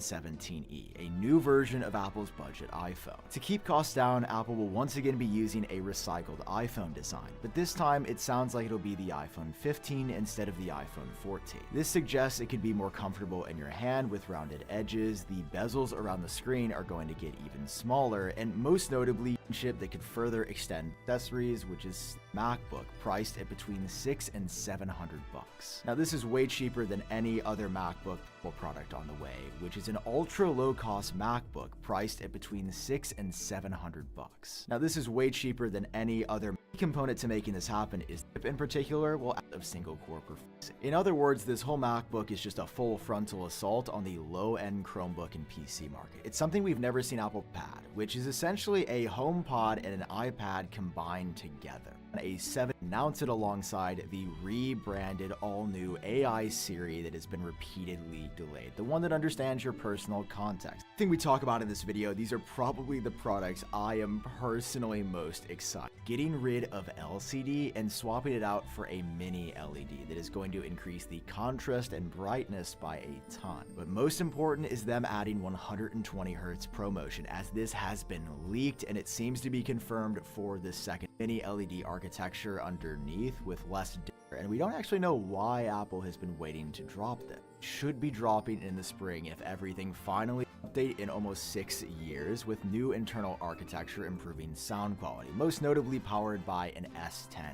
17e, a new version of Apple's budget iPhone. To keep costs down, Apple will once again be using a recycled iPhone design, but this time it sounds like it'll be the iPhone 15 instead of the iPhone 14. This suggests it could be more comfortable in your hand with rounded edges, the bezels around the screen are going to get even smaller, and most notably, a chip that could further extend accessories, which is MacBook, priced at between $600 and $700 bucks. Now this is way cheaper than any other MacBook product on the way, which is an ultra low-cost MacBook priced at between $600 and $700 bucks. Now this is way cheaper than any other component to making this happen is chip in particular will out of single-core performance. In other words, this whole MacBook is just a full frontal assault on the low-end Chromebook and PC market. It's something we've never seen Apple pad, which is essentially a HomePod and an iPad combined together. A 7 announced it alongside the rebranded all-new AI Siri that has been repeatedly delayed, the one that understands your personal context. The thing we talk about in this video, these are probably the products I am personally most excited. Getting rid of LCD and swapping it out for a mini LED that is going to increase the contrast and brightness by a ton. But most important is them adding 120 Hz ProMotion, as this has been leaked and it seems to be confirmed for the second mini LED architecture underneath with less data, and we don't actually know why Apple has been waiting to drop them. It should be dropping in the spring if everything finally update in almost 6 years, with new internal architecture improving sound quality, most notably powered by an S10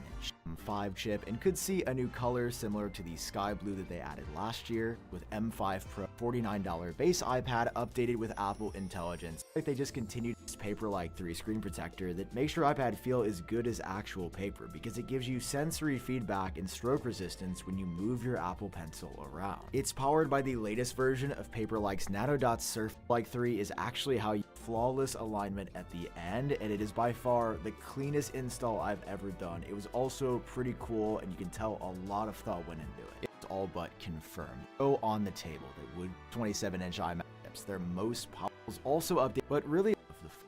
M5 chip, and could see a new color similar to the sky blue that they added last year, with M5 Pro $49 base iPad updated with Apple Intelligence. Like they just continued this Paperlike 3 screen protector that makes your iPad feel as good as actual paper, because it gives you sensory feedback and stroke resistance when you move your Apple Pencil around. It's powered by the latest version of Paperlike's Nano Dots. Surflike 3 is actually how you flawless alignment at the end, and it is by far the cleanest install I've ever done. It was also pretty cool, and you can tell a lot of thought went into it. It's all but confirmed. Go on the table, the Wood 27-inch iMac chips, their most powerful, also updated, but really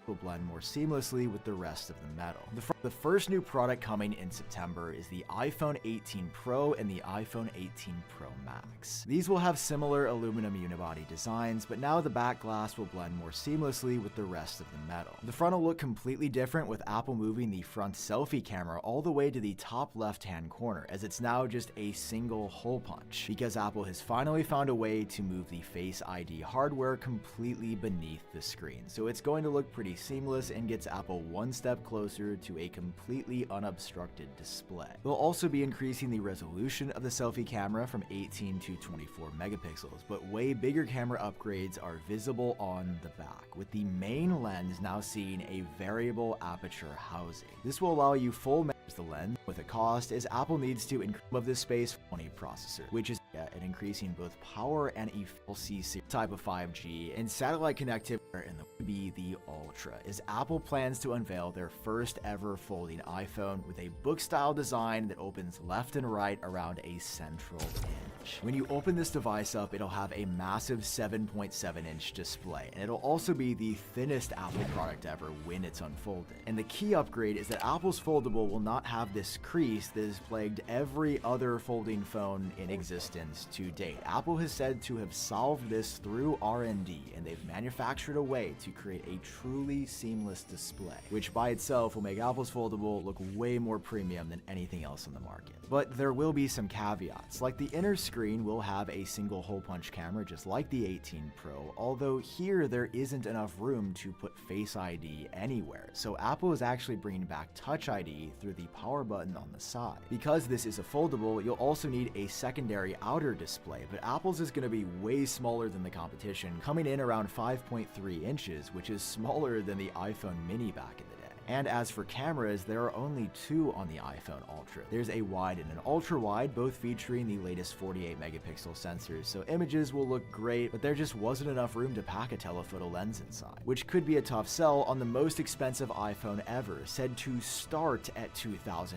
will blend more seamlessly with the rest of the metal. The first new product coming in September is the iPhone 18 Pro and the iPhone 18 Pro Max. These will have similar aluminum unibody designs, but now the back glass will blend more seamlessly with the rest of the metal. The front will look completely different, with Apple moving the front selfie camera all the way to the top left-hand corner, as it's now just a single hole punch, because Apple has finally found a way to move the Face ID hardware completely beneath the screen. So it's going to look pretty seamless and gets Apple one step closer to a completely unobstructed display. They'll also be increasing the resolution of the selfie camera from 18 to 24 megapixels, but way bigger camera upgrades are visible on the back, with the main lens now seeing a variable aperture housing. This will allow you full manage the lens with a cost, as Apple needs to increase of this space on a processor, which is an increasing both power and a full C type of 5G and satellite connectivity, and be the Ultra, as Apple plans to unveil their first ever folding iPhone with a book-style design that opens left and right around a central hinge. When you open this device up, it'll have a massive 7.7-inch display, and it'll also be the thinnest Apple product ever when it's unfolded. And the key upgrade is that Apple's foldable will not have this crease that has plagued every other folding phone in existence to date. Apple has said to have solved this through R&D, and they've manufactured a way to create a truly seamless display, which by itself will make Apple's foldable look way more premium than anything else on the market. But there will be some caveats, like the inner screen will have a single hole punch camera just like the 18 Pro, although here there isn't enough room to put Face ID anywhere, so Apple is actually bringing back Touch ID through the power button on the side. Because this is a foldable, you'll also need a secondary outer display, but Apple's is going to be way smaller than the competition, coming in around 5.3 inches, which is smaller than the iPhone mini back in the day. And as for cameras, there are only two on the iPhone Ultra. There's a wide and an ultra wide, both featuring the latest 48 megapixel sensors, so images will look great, but there just wasn't enough room to pack a telephoto lens inside, which could be a tough sell on the most expensive iPhone ever, said to start at $2,000.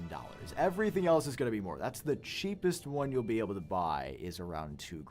Everything else is going to be more. That's the cheapest one you'll be able to buy is around $2,000.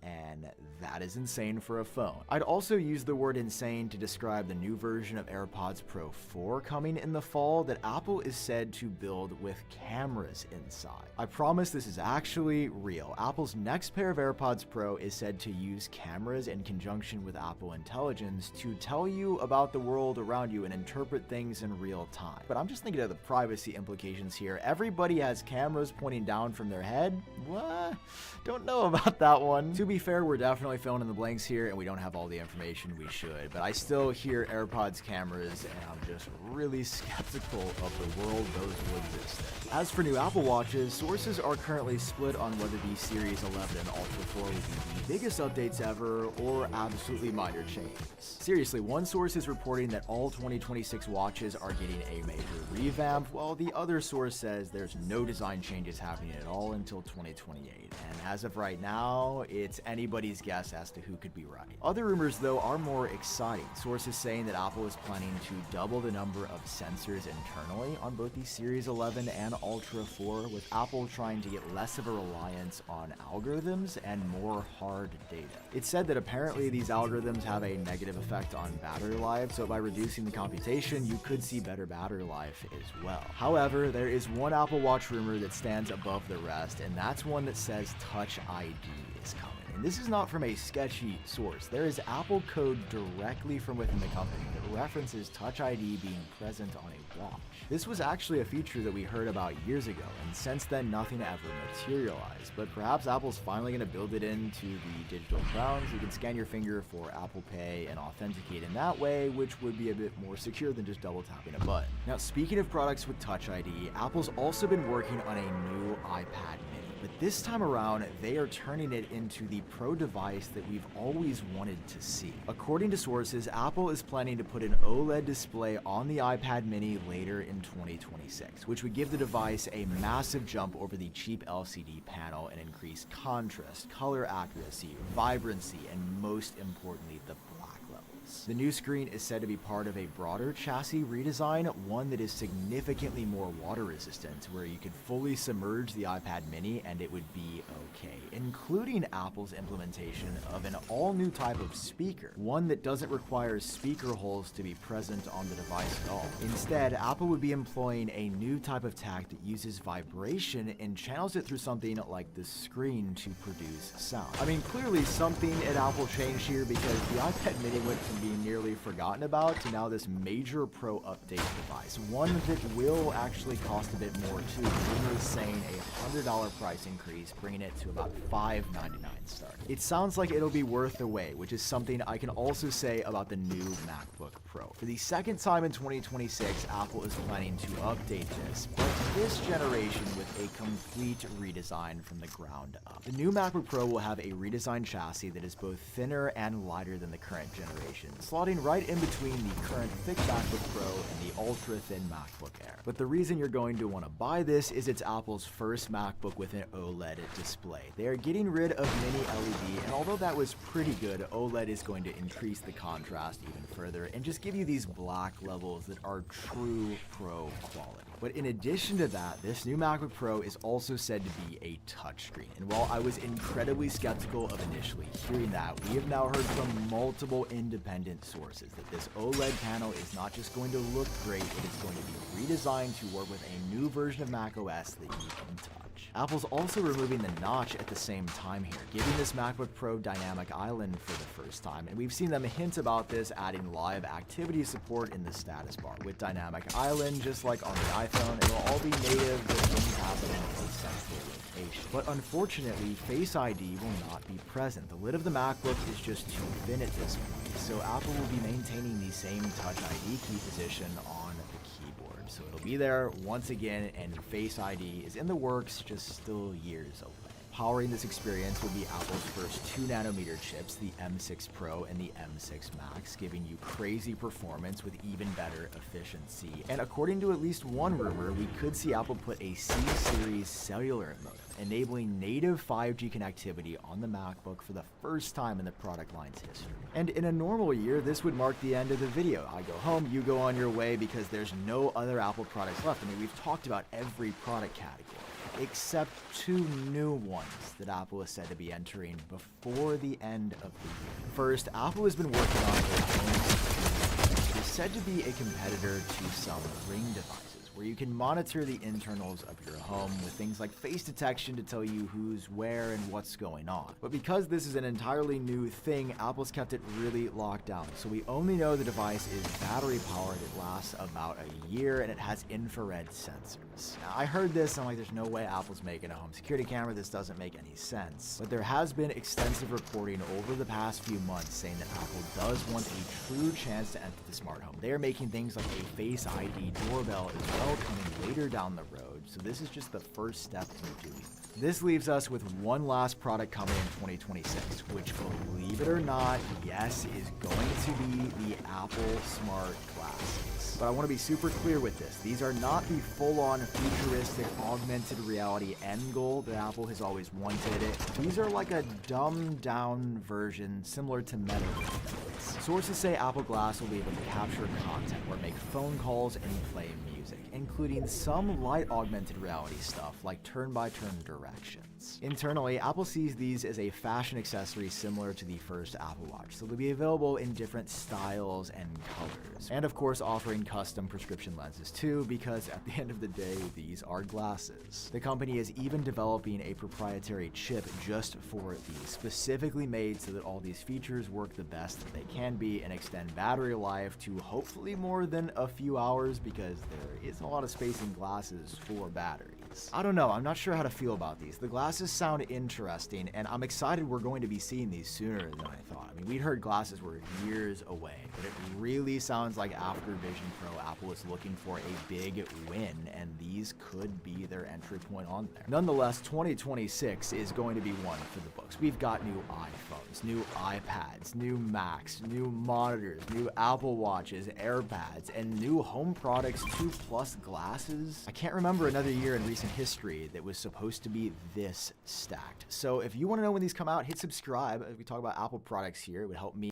and that is insane for a phone. I'd also use the word insane to describe the new version of AirPods Pro 4 coming in the fall that Apple is said to build with cameras inside. I promise this is actually real. Apple's next pair of AirPods Pro is said to use cameras in conjunction with Apple Intelligence to tell you about the world around you and interpret things in real time. But I'm just thinking of the privacy implications here. Everybody has cameras pointing down from their head? What? Don't know about that one. To be fair, we're definitely filling in the blanks here and we don't have all the information we should, but I still hear AirPods cameras and I'm just really skeptical of the world those will exist in. As for new Apple Watches, sources are currently split on whether the Series 11 and Ultra 4 will be the biggest updates ever or absolutely minor changes. Seriously, one source is reporting that all 2026 watches are getting a major revamp, while the other source says there's no design changes happening at all until 2028. And as of right now, it's anybody's guess as to who could be right. Other rumors, though, are more exciting. Sources saying that Apple is planning to double the number of sensors internally on both the Series 11 and Ultra 4, with Apple trying to get less of a reliance on algorithms and more hard data. It's said that apparently these algorithms have a negative effect on battery life, so by reducing the computation, you could see better battery life as well. However, there is one Apple Watch rumor that stands above the rest, and that's one that says Touch ID is coming. And this is not from a sketchy source. There is Apple code directly from within the company that references Touch ID being present on a watch. This was actually a feature that we heard about years ago, and since then nothing ever materialized. But perhaps Apple's finally going to build it into the digital crown so you can scan your finger for Apple Pay and authenticate in that way, which would be a bit more secure than just double tapping a button. Now, speaking of products with Touch ID, Apple's also been working on a new iPad mini. But this time around, they are turning it into the Pro device that we've always wanted to see. According to sources, Apple is planning to put an OLED display on the iPad mini later in 2026, which would give the device a massive jump over the cheap LCD panel and increase contrast, color accuracy, vibrancy, and most importantly, the black levels. The new screen is said to be part of a broader chassis redesign, one that is significantly more water resistant, where you could fully submerge the iPad mini and it would be okay, including Apple's implementation of an all-new type of speaker, one that doesn't require speaker holes to be present on the device at all. Instead, Apple would be employing a new type of tech that uses vibration and channels it through something like the screen to produce sound. I mean, clearly something at Apple changed here, because the iPad mini went from being nearly forgotten about to now this major Pro update device, one that will actually cost a bit more too. Rumors saying a $100 price increase, bringing it to about $599 start. It sounds like it'll be worth the wait, which is something I can also say about the new MacBook Pro. For the second time in 2026, Apple is planning to update this, but this generation with a complete redesign from the ground up. The new MacBook Pro will have a redesigned chassis that is both thinner and lighter than the current generation, slotting right in between the current thick MacBook Pro and the ultra-thin MacBook Air. But the reason you're going to want to buy this is it's Apple's first MacBook with an OLED display. They are getting rid of Mini LED, and although that was pretty good, OLED is going to increase the contrast even further and just give you these black levels that are true Pro quality. But in addition to that, this new MacBook Pro is also said to be a touchscreen. And while I was incredibly skeptical of initially hearing that, we have now heard from multiple independent sources that this OLED panel is not just going to look great, it is going to be redesigned to work with a new version of macOS that you can touch. Apple's also removing the notch at the same time here, giving this MacBook Pro Dynamic Island for the first time, and we've seen them hint about this, adding live activity support in the status bar. With Dynamic Island, just like on the iPhone, it will all be native with things happening in a central location. But unfortunately, Face ID will not be present. The lid of the MacBook is just too thin at this point, so Apple will be maintaining the same Touch ID key position on the keyboard. So it'll be there once again, and Face ID is in the works, just still years away. Powering this experience will be Apple's first 2nm chips, the M6 Pro and the M6 Max, giving you crazy performance with even better efficiency. And according to at least one rumor, we could see Apple put a C-Series cellular modem, enabling native 5G connectivity on the MacBook for the first time in the product line's history. And in a normal year, this would mark the end of the video. I go home, you go on your way, because there's no other Apple products left. I mean, we've talked about every product category. except 2 new ones that Apple is said to be entering before the end of the year. First, Apple has been working on a home screen. It is said to be a competitor to some Ring devices, where you can monitor the internals of your home with things like face detection to tell you who's where and what's going on. But because this is an entirely new thing, Apple's kept it really locked down, so we only know the device is battery powered, it lasts about a year, and it has infrared sensors. Now, I heard this, and I'm like, there's no way Apple's making a home security camera, this doesn't make any sense. But there has been extensive reporting over the past few months saying that Apple does want a true chance to enter the smart home. They are making things like a Face ID doorbell as well coming later down the road, so this is just the first step in doing it. This leaves us with one last product coming in 2026, which, believe it or not, yes, is going to be the Apple Smart Glasses. But I want to be super clear with this. These are not the full-on futuristic augmented reality end goal that Apple has always wanted it. These are like a dumbed-down version similar to Meta. Sources say Apple Glass will be able to capture content or make phone calls and play music, including some light augmented reality stuff like turn-by-turn directions. Internally, Apple sees these as a fashion accessory similar to the first Apple Watch, so they'll be available in different styles and colors. And of course, offering custom prescription lenses too, because at the end of the day, these are glasses. The company is even developing a proprietary chip just for these, specifically made so that all these features work the best that they can be and extend battery life to hopefully more than a few hours, because there isn't a lot of space in glasses for batteries. I don't know, I'm not sure how to feel about these. The glasses sound interesting, and I'm excited we're going to be seeing these sooner than I thought. I mean, we'd heard glasses were years away, but it really sounds like after Vision Pro, Apple is looking for a big win, and these could be their entry point on there. Nonetheless, 2026 is going to be one for the books. We've got new iPhones, new iPads, new Macs, new monitors, new Apple Watches, AirPads, and new home products, 2+ glasses. I can't remember another year in recent history that was supposed to be this stacked. So if you want to know when these come out, hit subscribe. As we talk about Apple products here, it would help me.